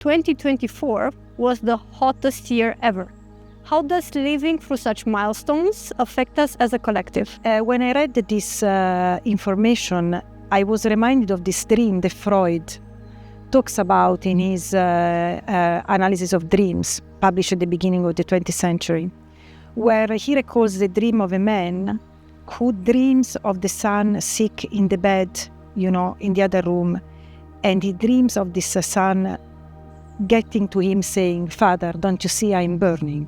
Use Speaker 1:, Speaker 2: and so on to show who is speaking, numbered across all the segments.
Speaker 1: 2024 was the hottest year ever. How does living through such milestones affect us as a collective?
Speaker 2: When I read this information, I was reminded of this dream that Freud talks about in his analysis of dreams, published at the beginning of the 20th century, where he recalls the dream of a man who dreams of the son sick in the bed, in the other room, and he dreams of this son getting to him saying, "Father, don't you see I'm burning?"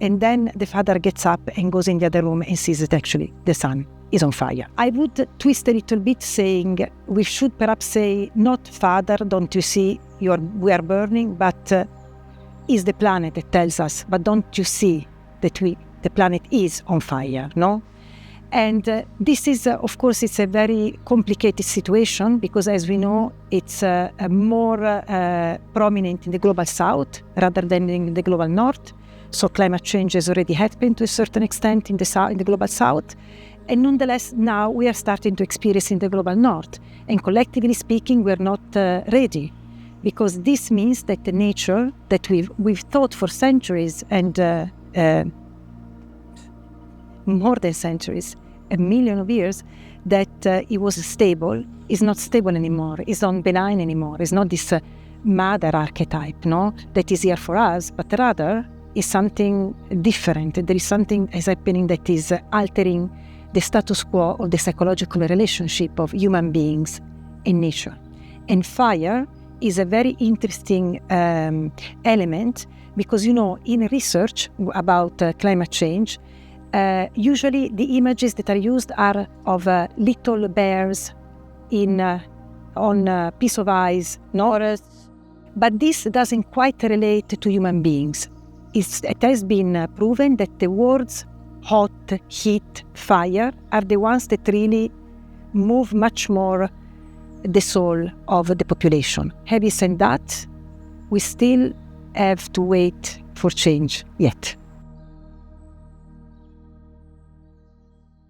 Speaker 2: And then the father gets up and goes in the other room and sees that actually the son is on fire. I would twist a little bit saying we should perhaps say not "Father, don't you see we are burning," but is the planet that tells us, "But don't you see that the planet is on fire," no? And this is, of course, it's a very complicated situation because, as we know, it's more prominent in the global south rather than in the global north. So climate change has already happened to a certain extent in the global south. And nonetheless, now we are starting to experience in the global north. And collectively speaking, we're not ready, because this means that the nature that we've thought for centuries and more than centuries, a million of years, that it was stable, is not stable anymore, is not benign anymore, is not this mother archetype, no, that is here for us, but rather is something different. There is something is happening that is altering the status quo of the psychological relationship of human beings and nature. And fire is a very interesting element because, in research about climate change, usually the images that are used are of little bears on a piece of ice, but this doesn't quite relate to human beings. It has been proven that the words hot, heat, fire are the ones that really move much more the soul of the population. Having said that, we still have to wait for change yet.